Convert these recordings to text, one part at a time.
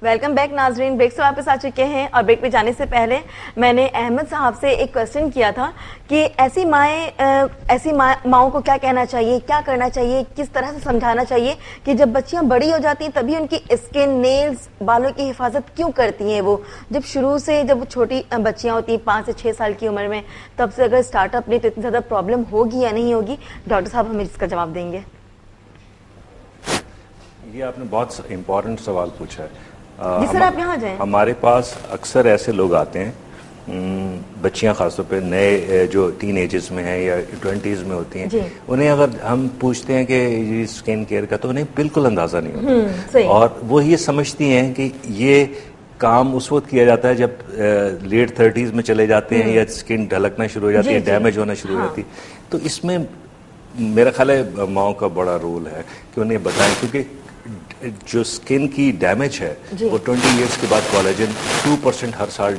Welcome back ناظرین. Break سے واپس آ چکے ہیں اور بریک پہ جانے سے پہلے میں نے احمد صاحب سے ایک کوشچن کیا تھا کہ ایسی ماؤں کو کیا کہنا چاہیے, کیا کرنا چاہیے, کس طرح سے سمجھانا چاہیے کہ جب بچیاں بڑی ہو جاتی ہیں تبھی ان کی اسکن, نیلز, بالوں کی حفاظت کیوں کرتی ہیں وہ, جب شروع سے جب وہ چھوٹی بچیاں ہوتی ہیں 5 سے 6 سال کی عمر میں, تب سے اگر اسٹارٹ اپ نہیں تو اتنی زیادہ پرابلم ہوگی یا نہیں ہوگی؟ ڈاکٹر صاحب ہمیں اس کا جواب دیں گے. یہ آپ نے بہت امپورٹنٹ سوال پوچھا ہے. جی سر آپ یہاں جائیں. ہمارے پاس اکثر ایسے لوگ آتے ہیں, بچیاں خاص طور پہ نئے جو ٹین ایجز میں ہیں یا 20s میں ہوتی ہیں, انہیں اگر ہم پوچھتے ہیں کہ یہ اسکن کیئر کا تو انہیں بالکل اندازہ نہیں ہوتا, اور وہ یہ سمجھتی ہیں کہ یہ کام اس وقت کیا جاتا ہے جب لیٹ 30s میں چلے جاتے ہیں یا اسکن ڈھلکنا شروع ہو جاتی ہے, ڈیمیج ہونا شروع ہو جاتی ہے. تو اس میں میرا خیال ہے ماؤں کا بڑا رول ہے کہ انہیں بتائیں, کیونکہ جو اسکن کی ڈیمیج ہے وہ 20 ایئرس کے بعد کولیجن 2% ہر سال.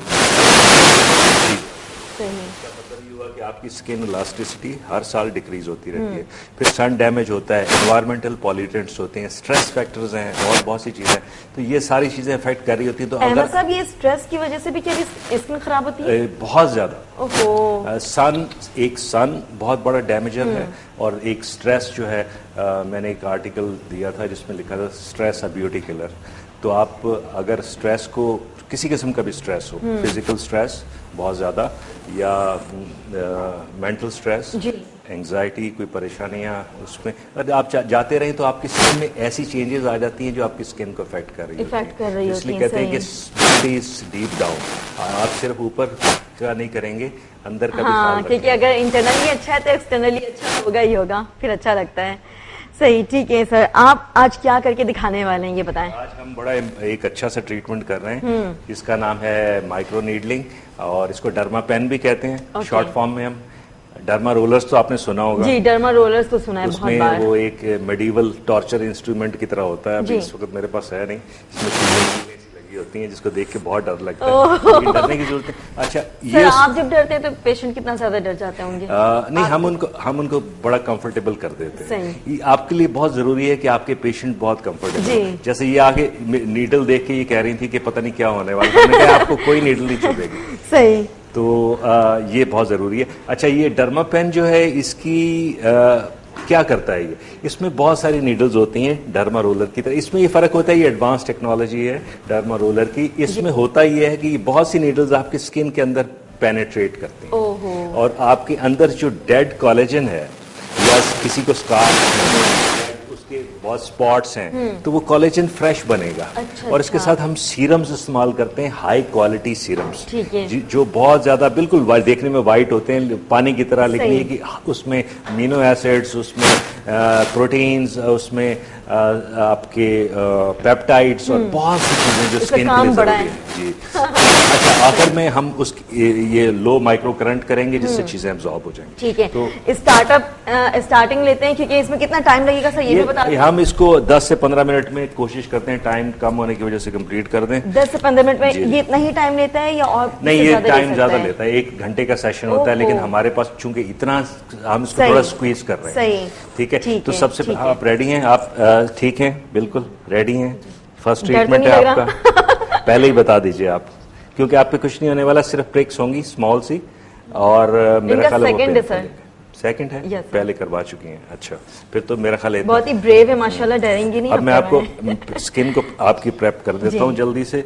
مطلب یہ ہوا کہ آپ کی اسکن الاسٹیسٹی ہر سال ڈکریز ہوتی رہتی ہے. پھر سن ڈیمیج ہوتا ہے, انوائرمنٹل پولیوٹنٹس ہوتے ہیں, اسٹریس فیکٹرز ہیں اور بہت سی چیزیں, تو یہ ساری چیزیں افیکٹ کر رہی ہوتی ہیں. تو احمد صاحب یہ اسٹریس کی وجہ سے بھی کیا اسکن خراب ہوتی ہے؟ بہت زیادہ. سن بہت بڑا ڈیمیجر ہے, اور ایک اسٹریس جو ہے, میں نے ایک آرٹیکل دیا تھا جس میں لکھا تھا اسٹریس اے بیوٹی کلر. تو آپ اگر اسٹریس کو, کسی قسم کا بھی اسٹریس ہو, فزیکل اسٹریس بہت زیادہ یا مینٹل اسٹریس, اینگزائٹی, کوئی پریشانیاں, اس میں اگر آپ جاتے رہیں تو آپ کی اسکن میں ایسی چینجز آ جاتی ہیں جو آپ کی اسکن کو افیکٹ کر رہی ہوتی ہیں. اس لیے کہتے ہیں کہ ڈیپ ڈاؤن, آپ صرف اوپر کا نہیں کریں گے, اندر کا بھی خیال رکھیں. کیونکہ اگر انٹرنلی اچھا ہے تو ایکسٹرنلی اچھا ہوگا ہی ہوگا, پھر اچھا لگتا ہے. صحیح, ٹھیک ہے سر. آپ آج کیا کر کے دکھانے والے ہیں یہ بتائیں. آج ہم بڑا ایک اچھا سا ٹریٹمنٹ کر رہے ہیں, اس کا نام ہے مائکرو نیڈلنگ, اور اس کو ڈرما پین بھی کہتے ہیں شارٹ فارم میں. ہم ڈرما رولرز تو آپ نے سنا ہوگا. جی ڈرما رولرز تو سنا ہے بہت بار. اس میں وہ ایک میڈیول ٹارچر انسٹرومنٹ کی طرح ہوتا ہے. ابھی اس وقت میرے پاس ہے نہیں. اس میں لگی ہوتی ہیں جس کو دیکھ کے بہت ڈر لگتا ہے, لیکن ڈرنے کی ضرورت ہے. اچھا یہ آپ جب ڈرتے ہیں تو پیشنٹ کتنا زیادہ ڈر جاتے ہوں گے؟ نہیں, ہم ان کو بڑا کمفرٹیبل کر دیتے ہیں. آپ کے لیے بہت ضروری ہے کہ آپ کے پیشنٹ بہت کمفرٹیبل. جیسے یہ آگے نیڈل دیکھ کے یہ کہہ رہی تھی کہ پتہ نہیں کیا ہونے والا, میں نے کہا آپ کو کوئی نیڈل نہیں چبھے گی. صحیح. تو یہ بہت ضروری ہے. اچھا یہ ڈرما پین جو ہے اس کی کیا کرتا ہے, اس میں بہت ساری نیڈلز ہوتی ہیں ڈرما رولر کی طرح. اس میں یہ فرق ہوتا ہے, یہ ایڈوانس ٹیکنالوجی ہے ڈرما رولر کی. اس میں ہوتا یہ ہے کہ بہت سی نیڈلز آپ کی اسکن کے اندر پینیٹریٹ کرتی ہیں, اور آپ کے اندر جو ڈیڈ کولیجن ہے یا کسی کو اس کے بہت اسپاٹس ہیں تو وہ کولیجن فریش بنے گا. اور اس کے ساتھ ہم سیرمز استعمال کرتے ہیں, ہائی کوالٹی سیرمز, جو بہت زیادہ بالکل دیکھنے میں وائٹ ہوتے ہیں پانی کی طرح, لیکن یہ کہ اس میں امینو ایسڈز, اس میں پروٹینز, اس میں آپ کے پیپٹائڈس اور بہت سی چیزیں جو اسکن کے لیے ضروری ہیں. جی اچھا, آخر میں ہم یہ لو مائکرو کرنٹ کریں گے جس سے چیزیں ابزارب ہو جائیں گی. ٹھیک ہے. تو اسٹارٹنگ لیتے ہیں کیونکہ اس میں کتنا ٹائم لگے گا سر یہ بھی بتا دیں. ہم اس کو 10 سے 15 منٹ میں کوشش کرتے ہیں, ٹائم کم ہونے کی وجہ سے کمپلیٹ کر دیں. 10 سے 15 منٹ میں یہ اتنا ہی ٹائم لیتا ہے یا اور نہیں؟ یہ ٹائم زیادہ لیتا ہے, 1 گھنٹے کا سیشن ہوتا ہے, لیکن ہمارے پاس چونکہ اتنا ہم اس کو تھوڑا سکویز کر رہے ہیں. ٹھیک ہے, تو سب سے آپ ریڈی ہیں؟ آپ ٹھیک ہیں, بالکل ریڈی ہیں؟ فرسٹ ٹریٹمنٹ ہے آپ کا, پہلے ہی بتا دیجئے آپ, کیونکہ آپ پہ کچھ نہیں ہونے والا, صرف پرکس ہوں گی اسمال سی, اور میرا خیال ہے سیکنڈ ہے, پہلے کروا چکی ہیں. اچھا, پھر تو میرا خیال ہے بہت ہی بریو ہے ماشاءاللہ, ڈریں گی نہیں. اب میں آپ کو اسکن کو آپ کی پریپ کر دیتا ہوں, جلدی سے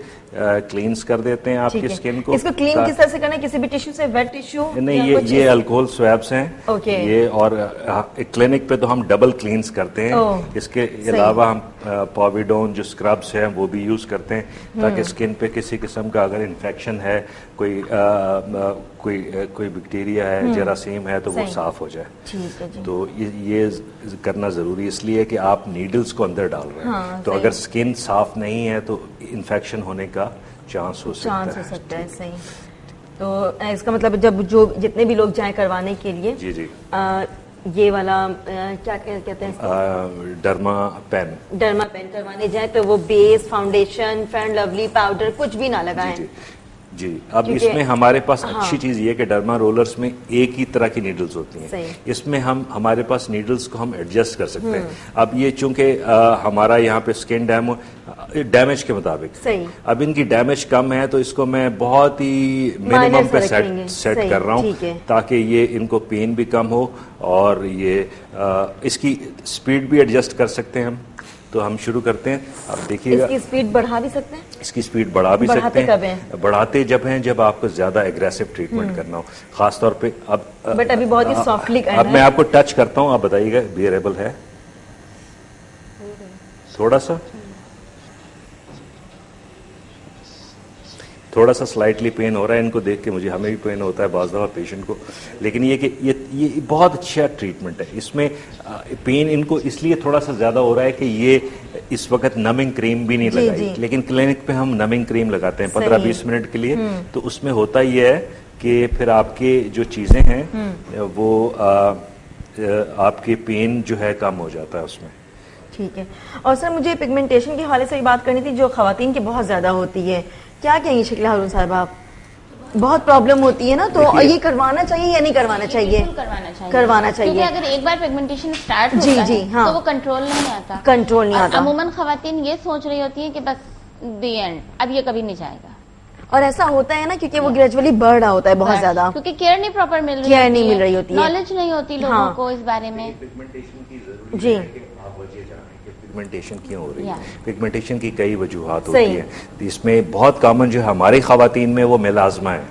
کلینز کر دیتے ہیں آپ کی اسکن کو. اس کو کلین کس طرح سے کرنا ہے؟ کسی بھی ٹیشو سے, ویٹ ٹیشو؟ نہیں, یہ الکوہول سویبس ہیں یہ, اور کلینک پہ تو ہم ڈبل کلینز کرتے ہیں. اس کے علاوہ ہم پاویڈون جو اسکربس ہیں وہ بھی یوز کرتے ہیں, تاکہ اسکن پہ کسی قسم کا اگر انفیکشن ہے, کوئی بیکٹیریا ہے, جراثیم ہے, تو وہ صاف ہو جائے. تو یہ کرنا ضروری اس لیے کہ آپ نیڈلز کو اندر ڈال رہے ہیں, تو اگر اسکن صاف نہیں ہے تو انفیکشن ہونے کا چانس ہو سکتا ہے. صحیح. تو اس کا مطلب جب جتنے بھی لوگ جائیں کروانے کے لیے, جی یہ والا کیا کہتے ہیں, ڈرما پین کروانے جائیں تو وہ base, foundation, Fair and Lovely powder کچھ بھی نہ لگائیں. جی اب اس میں ہمارے پاس اچھی چیز یہ کہ ڈرما رولرز میں ایک ہی طرح کی نیڈلز ہوتی ہیں. اس میں ہمارے پاس نیڈلز کو ہم ایڈجسٹ کر سکتے ہیں. اب یہ چونکہ ہمارا یہاں پہ اسکن ڈیمیج کے مطابق اب ان کی ڈیمیج کم ہے تو اس کو میں بہت ہی منیمم پہ سیٹ کر رہا ہوں تاکہ یہ ان کو پین بھی کم ہو اور یہ اس کی سپیڈ بھی ایڈجسٹ کر سکتے ہیں ہم. تو ہم شروع کرتے ہیں. اب دیکھیے گا اس کی سپیڈ بڑھا بھی سکتے ہیں, اس کی سپیڈ بڑھا بھی سکتے ہیں. بڑھاتے جب ہیں جب آپ کو زیادہ ایگریسو ٹریٹمنٹ کرنا ہو, خاص طور پہ بٹ ابھی بہت ہی سافٹلی اب میں آپ کو ٹچ کرتا ہوں, آپ بتائیے گا بیئریبل ہے تھوڑا سا سلائٹلی پین ہو رہا ہے. ان کو دیکھ کے مجھے ہمیں بھی پین ہوتا ہے بعض دفعہ پیشنٹ کو, لیکن یہ کہ یہ بہت اچھا ٹریٹمنٹ ہے. اس میں پین ان کو اس لیے تھوڑا سا زیادہ ہو رہا ہے کہ یہ اس وقت نمنگ کریم بھی نہیں لگائی, لیکن کلینک پہ ہم نمنگ کریم لگاتے ہیں 15-20 منٹ کے لیے. تو اس میں ہوتا یہ ہے کہ پھر آپ کے جو چیزیں ہیں وہ آپ کے پین جو ہے کم ہو جاتا ہے اس میں. ٹھیک ہے. اور سر مجھے پگمنٹیشن کے حوالے سے بات کرنی تھی جو خواتین کی بہت زیادہ ہوتی ہے, کیا کہیں گے شکیلہ ہارون صاحب, آپ بہت پرابلم ہوتی ہے نا, تو یہ کروانا چاہیے یا نہیں کروانا چاہیے؟ کروانا چاہیے. کیونکہ اگر ایک بار پگمنٹیشن اسٹارٹ ہوتا ہے تو وہ کنٹرول نہیں آتا. عموماً خواتین یہ سوچ رہی ہوتی ہیں کہ بس دی اینڈ, اب یہ کبھی نہیں جائے گا. اور ایسا ہوتا ہے نا کیونکہ وہ گریجولی بڑھ رہا ہوتا ہے بہت زیادہ, کیونکہ کیئر نہیں پراپر مل رہی ہوتی ہے, نالج نہیں ہوتی لوگوں کو اس بارے میں. جی پگمنٹیشن کیوں ہو رہی ہے؟ پگمنٹیشن کی کئی وجوہات ہوتی ہیں. اس میں بہت کامن جو ہے ہماری خواتین میں وہ میلازما ہے,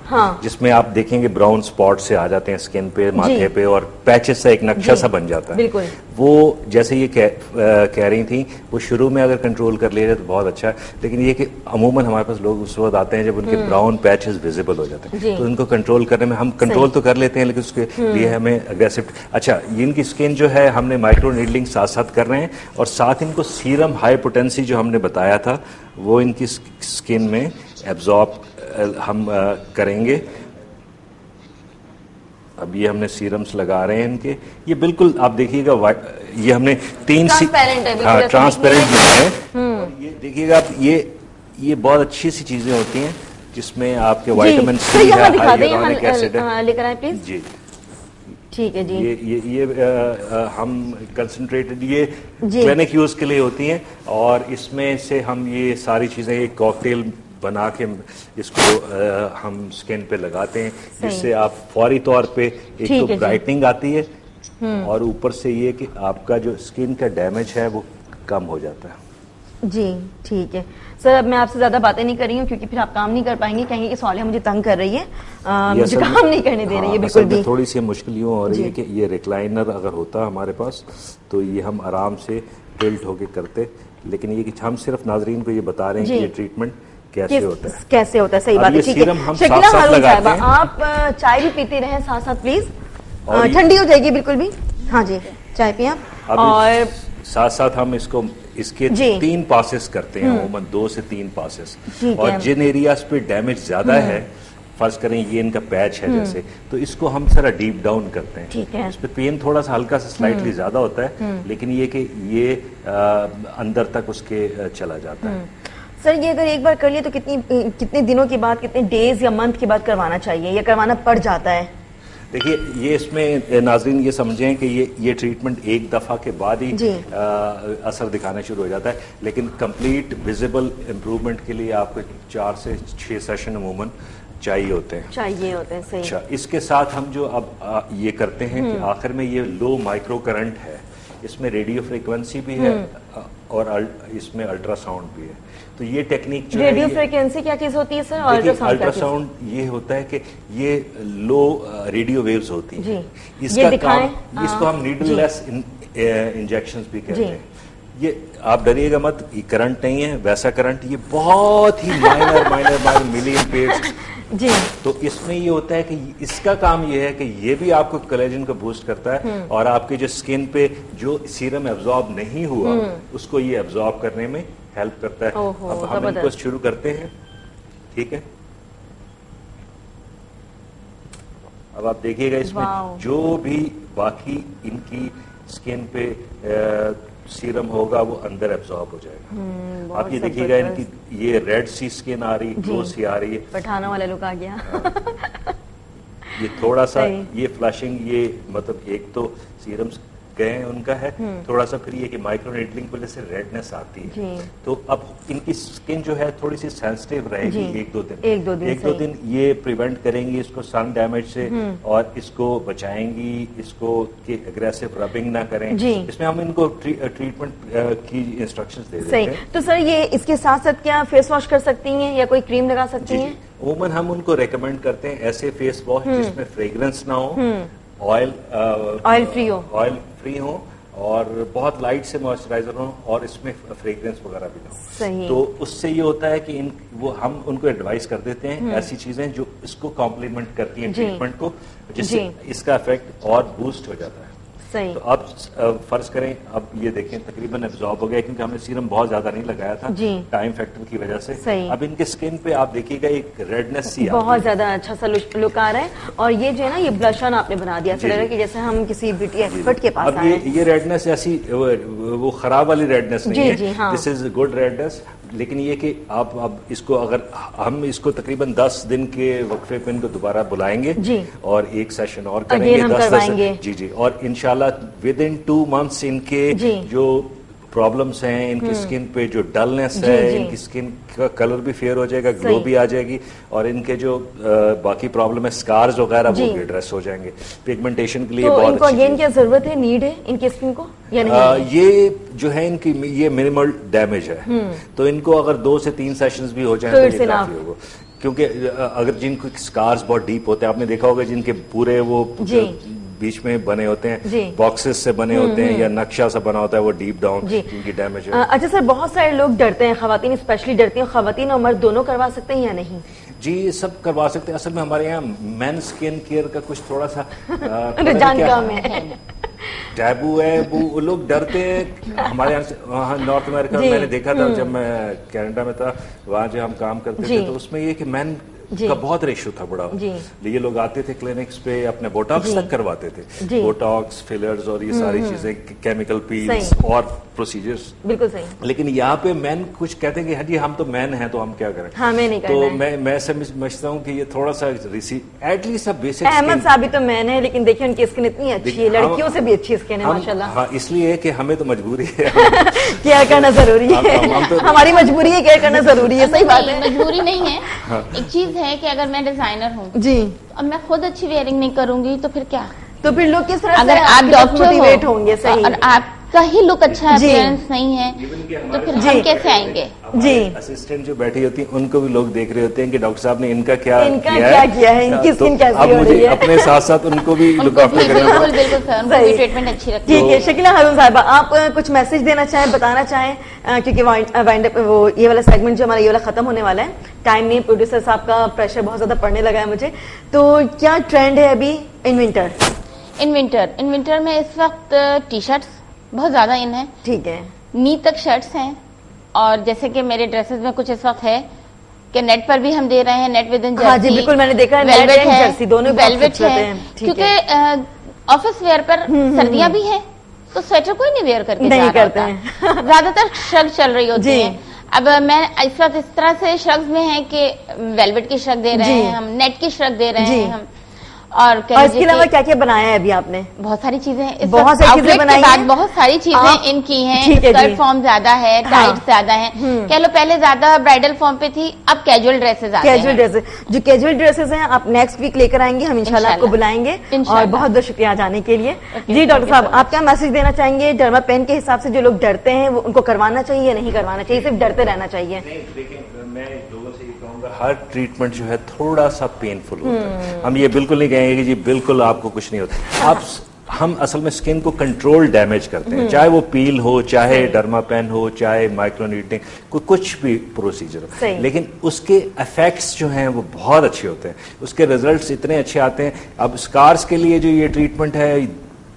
جس میں آپ دیکھیں گے براؤن سپاٹ سے آ جاتے ہیں اسکن پہ, ماتھے پہ, اور پیچز سے ایک نقشہ سا بن جاتا ہے. وہ جیسے یہ کہہ رہی تھیں, وہ شروع میں اگر کنٹرول کر لیا جائے تو بہت اچھا ہے, لیکن یہ کہ عموماً ہمارے پاس لوگ اس وقت آتے ہیں جب ان کے براؤن پیچز ویزیبل ہو جاتے ہیں, تو ان کو کنٹرول کرنے میں ہم کنٹرول تو کر لیتے ہیں لیکن اس کے لیے ہمیں اگریسو. اچھا, ان کی اسکن جو ہے ہم نے مائکرو نیڈلنگ ساتھ ساتھ کر رہے ہیں, اور ساتھ ان کو سیرم ہائی پوٹینسی جو ہم نے بتایا تھا وہ ان کی اسکن میں ایبزارب ہم کریں گے. اب یہ ہم نے سیرمز لگا رہے ہیں ان کے, یہ بالکل آپ دیکھیے گا یہ ہم نے 3 ٹرانسپیرنٹ ہے. یہ دیکھیے گا آپ, یہ بہت اچھی سی چیزیں ہوتی ہیں جس میں آپ کے وائٹامن سی ہے, ہیلورونک ایسڈ ہے. لے کر آئیں پلیز. جی ٹھیک ہے جی. یہ ہم کنسنٹریٹڈ یہ کلینک یوز کے لیے ہوتی ہیں, اور اس میں سے ہم یہ ساری چیزیں ایک کاکٹیل بنا کے اس کو ہم سکن پہ لگاتے ہیں, جس سے آپ فوری طور پہ ایک تو برائٹننگ آتی ہے, اور اوپر سے یہ کہ آپ کا جو اسکن کا ڈیمیج ہے وہ کم ہو جاتا ہے. جی ٹھیک ہے سر, اب میں آپ سے زیادہ باتیں نہیں کر رہی ہوں کیونکہ پھر آپ کام نہیں کر پائیں گے, کہیں گے کہ صالحہ مجھے تنگ کر رہی ہے, مجھے کام نہیں کرنے دے رہی ہے بالکل بھی. تھوڑی سی مشکل یوں ہو رہی ہے کہ یہ ریکلائنر اگر ہوتا ہمارے پاس تو یہ ہم آرام سے ٹلٹ ہو کے کرتے, لیکن یہ کہ ہم صرف ناظرین کو یہ بتا رہے ہیں کہ یہ ٹریٹمنٹ کیسے ہوتا ہے. صحیح بات ہے. ٹھیک ہے شکیلہ ہارون صاحبہ, آپ چائے بھی پیتے رہیں ساتھ ساتھ پلیز, ٹھنڈی ہو جائے گی بالکل بھی. ہاں جی چائے پئیں آپ. اور ساتھ ساتھ ہم اس کے 3 پاسز کرتے ہیں, عموماً 2 سے 3 پاسز, اور جن ایریاز پہ ڈیمیج زیادہ ہے, فرض کریں یہ ان کا پیچ ہے جیسے, تو اس کو ہم ذرا ڈیپ ڈاؤن کرتے ہیں. اس پہ پین تھوڑا سا ہلکا سا سلائٹلی زیادہ ہوتا ہے, لیکن یہ کہ یہ اندر تک اس کے چلا جاتا ہے. سر یہ اگر ایک بار کر لیے تو کتنے دنوں کے بعد, کتنے ڈیز یا منتھ کے بعد کروانا چاہیے یا کروانا پڑ جاتا ہے؟ دیکھیے یہ اس میں ناظرین یہ سمجھیں کہ یہ ٹریٹمنٹ ایک دفعہ کے بعد ہی اثر دکھانا شروع ہو جاتا ہے, لیکن کمپلیٹ ویزیبل امپروومنٹ کے لیے آپ کو 4 سے 6 سیشن عموماً چاہیے ہوتے ہیں. صحیح. اچھا, اس کے ساتھ ہم جو اب یہ کرتے ہیں کہ آخر میں یہ لو مائکرو کرنٹ ہے, اس میں ریڈیو فریکوینسی بھی ہے اور اس میں الٹرا ساؤنڈ بھی ہے. تو یہ ٹیکنیک جو ریڈیو فریکوینسی کیا چیز ہوتی ہے سر؟ الٹرا ساؤنڈ یہ ہوتا ہے کہ یہ لو ریڈیو ویوز ہوتی ہیں, اس کا کام, اس کو ہم نیڈل لیس انجیکشنز بھی کہتے ہیں. یہ آپ ڈریے گا مت, یہ کرنٹ نہیں ہے ویسا کرنٹ, یہ بہت ہی مائنر ملی ایمپیئرز. جی تو اس میں یہ ہوتا ہے کہ اس کا کام یہ ہے کہ یہ بھی آپ کو کولیجن کو بوسٹ کرتا ہے, اور آپ کے جو سکن پہ جو سیرم ایبزارب نہیں ہوا اس کو یہ ایبزارب کرنے میں ہیلپ کرتا ہے. اب ہم ان کو شروع کرتے ہیں. ٹھیک ہے, اب آپ دیکھیے گا اس میں جو بھی باقی ان کی اسکن پہ سیرم ہوگا وہ اندر ایبزارب ہو جائے گا. آپ یہ دیکھیے گا ان کی یہ ریڈ سی اسکن آ رہی, گلو سی آ رہی ہے, پٹھانوں والا لک آ گیا. یہ تھوڑا سا یہ فلشنگ, یہ مطلب ایک تو سیرمز گئے ہیں ان کا ہے, تھوڑا سا پھر یہ کہ مائکرو نیڈلنگ کی وجہ سے ریڈنس آتی ہے, تو اب ان کی اسکن جو ہے تھوڑی سی سینسٹیو رہے گی ایک دو دن یہ پریونٹ کریں گی اس کو سن ڈیمیج سے, اور اس کو بچائیں گی, اس کو کہ اگریسو ربنگ نہ کریں. اس میں ہم ان کو ٹریٹمنٹ کی انسٹرکشنز دے دیتے ہیں. تو سر یہ اس کے ساتھ ساتھ کیا فیس واش کر سکتی ہیں یا کوئی کریم لگا سکتی ہیں؟ عموماً ہم ان کو ریکمینڈ کرتے ہیں ایسے فیس واش جس میں فریگرنس نہ ہو, آئل فری ہو, اور بہت لائٹ سے موئسچرائزر ہو, اور اس میں فریگرنس وغیرہ بھی نہ ہو. تو اس سے یہ ہوتا ہے کہ ہم ان کو ایڈوائز کر دیتے ہیں ایسی چیزیں جو اس کو کمپلیمنٹ کرتی ہیں ٹریٹمنٹ کو, جس سے اس کا افیکٹ اور بوسٹ ہو جاتا ہے. تو اب فرض کریں اب یہ دیکھیں تقریباً ایبزارب ہو گیا, کیونکہ ہم نے سیرم بہت زیادہ نہیں لگایا تھا ٹائم فیکٹر کی وجہ سے. اب ان کے اسکن پہ آپ دیکھیے گا ایک ریڈنس سی بہت زیادہ اچھا سا لک آ رہا ہے, اور یہ جو ہے نا یہ بلش آن آپ نے بنا دیا, کہ جیسے ہم کسی بیوٹی ایکسپرٹ کے پاس آئے. اب یہ ریڈنس ایسی وہ خراب والی ریڈنس نہیں ہے, دس از گڈ ریڈنس. لیکن یہ کہ آپ اب اس کو اگر ہم اس کو تقریباً 10 دن کے وقفے پہ ان کو دوبارہ بلائیں گے اور ایک سیشن اور کریں گے 10 جی, اور انشاءاللہ ود ان 2 months ان کے جو پرابلمس ہیں ان کی اسکن پہ, جو ڈلنس ہے ان کی اسکن کا کلر بھی فیئر ہو جائے گا, گلو بھی آ جائے گی, اور ان کے جو باقی پرابلم ہے سکارز وغیرہ وہ بھی ایڈریس ہو جائیں گے. پگمنٹیشن کے لیے بہت اچھی ہے. کیا ضرورت ہے, نیڈ ہے ان کی اسکن کو یا نہیں؟ یہ جو ہے ان کی یہ منیمل ڈیمیج ہے, تو ان کو اگر 2 سے 3 سیشنز بھی ہو جائیں تو یہ کافی ہوگا. کیونکہ اگر جن کو سکارز بہت ڈیپ ہوتے ہیں, آپ نے دیکھا ہوگا جن کے پورے وہ بیچ میں بنے ہوتے ہیں باکسز سے بنے ہوتے ہیں یا نقشہ سا بنا ہوتا ہے وہ ڈیپ ڈاؤن ان کی ڈیمیج ہے. اچھا سر, بہت سارے لوگ ڈرتے ہیں, خواتین اسپیشلی ڈرتی ہیں, خواتین اور مرد دونوں کروا سکتے ہیں یا نہیں؟ جی سب کروا سکتے ہیں. اصل میں ہمارے یہاں مین اسکن کیئر کا کچھ تھوڑا سا رجحان کم ہے, ٹیبو ہے, وہ لوگ ڈرتے ہیں. ہمارے یہاں سے وہاں نارتھ امریکہ میں نے دیکھا تھا جب میں کینیڈا میں تھا, وہاں جو ہم کام کرتے تھے تو اس میں یہ کہ مین کا بہت ریشو تھا بڑا. یہ لوگ آتے تھے کلینکس پہ, اپنے بوٹاکس تک کرواتے تھے, بوٹاکس, فلرز اور یہ ساری چیزیں, کیمیکل پیلز اور پروسیجرز. بالکل صحیح. لیکن یہاں پہ مین کچھ کہتے ہیں کہ جی ہم تو مین ہیں تو ہم کیا کریں. تو میں سمجھتا ہوں کہ یہ تھوڑا سا ایٹ لیسٹ بیسک. احمد صاحب بھی تو مین ہے, لیکن دیکھیں ان کی اسکن اتنی اچھی ہے, لڑکیوں سے بھی اچھی اسکن ہے ماشاءاللہ. ہاں, اس لیے کہ ہمیں تو مجبوری ہے کیئر کرنا ضروری ہے, ہماری مجبوری ہے کیئر کرنا ضروری ہے. صحیح بات ہے, مجبوری نہیں ہے. ایک چیز ہے کہ اگر میں ڈیزائنر ہوں اب میں خود اچھی ویئرنگ نہیں کروں گی تو پھر کیا, تو پھر لوگ کس طرح اگر آپ ڈاکٹر موٹیویٹ ہوں گے اور آپ کا ہی لک اچھا اپیئرنس نہیں ہے تو پھر ہم کیسے آئیں گے. اسسٹنٹ جو بیٹھی ہوتی ہیں ان کو بھی لوگ دیکھ رہے ہوتے ہیں کہ ڈاکٹر صاحب نے ان کا کیا کیا ہے, ان کی اسکن کیسی ہو رہی ہے. اپنے ساتھ ساتھ ان کو بھی لک آفٹر کرنا. بالکل سر, ان کو بھی ٹریٹمنٹ اچھی رکھنی. ٹھیک ہے, شکیلہ خاتون صاحبہ آپ کچھ میسج دینا چاہیں, بتانا چاہیں, کیونکہ وہ یہ والا سیگمنٹ جو ہمارا یہ والا ختم ہونے والا ہے, ٹائم نہیں, پروڈیوسر صاحب کا پریشر بہت زیادہ پڑنے لگا ہے مجھے. تو کیا ٹرینڈ ہے ابھی ان ونٹر میں اس وقت ٹی شرٹس بہت زیادہ ان ہے. ٹھیک ہے, نی تک شرٹس ہیں, اور جیسے کہ میرے ڈریسز میں کچھ اس وقت ہے کہ نیٹ پر بھی ہم دے رہے ہیں, نیٹ ود ان جرسی. جی بالکل, میں نے دیکھا ہے ویلویٹ ہے, جرسی دونوں ویلویٹ ہے, کیونکہ آفس ویئر پر سردیاں بھی ہیں تو سویٹر کوئی نہیں ویئر کر کے نہیں کرتے ہیں, زیادہ تر شرٹ چل رہی ہوتی ہیں. اب میں اس وقت اس طرح سے شرٹس میں ہیں کہ ویلویٹ کی شرٹ دے رہے ہیں ہم, نیٹ کی شرٹ دے رہے ہیں ہم, اور اس کے علاوہ کیا کیا بنایا ہے ابھی آپ نے؟ بہت ساری چیزیں, بہت ساری چیزیں بنائی ہیں, بہت ساری چیزیں ان کی ہیں. اسکرٹ فارم زیادہ ہے, ٹائٹ زیادہ ہیں, کہہ لو پہلے زیادہ برائڈل فارم پہ تھی, اب کیجول ڈریسز آتے ہیں. کیجول ڈریسز, جو کیجول ڈریسز ہیں آپ نیکسٹ ویک لے کر آئیں گے, ہم انشاءاللہ آپ کو بلائیں گے, اور بہت بہت شکریہ جانے کے لیے. جی ڈاکٹر صاحب, آپ کیا میسج دینا چاہیں گے ڈرما پین کے حساب سے, جو لوگ ڈرتے ہیں وہ ان کو کروانا چاہیے یا نہیں کروانا چاہیے, صرف ڈرتے رہنا چاہیے؟ میں لوگوں سے یہ کہوں گا ہر ٹریٹمنٹ جو ہے تھوڑا سا پینفل ہوتا ہے. ہم یہ بالکل نہیں کہیں گے کہ جی بالکل آپ کو کچھ نہیں ہوتا. ہم اصل میں اسکن کو کنٹرول ڈیمیج کرتے ہیں, چاہے وہ پیل ہو, چاہے ڈرما پین ہو, چاہے مائکرو نیڈلنگ, کچھ بھی پروسیجر ہو, لیکن اس کے افیکٹس جو ہیں وہ بہت اچھے ہوتے ہیں, اس کے ریزلٹس اتنے اچھے آتے ہیں. اب اسکارس کے لیے جو یہ ٹریٹمنٹ ہے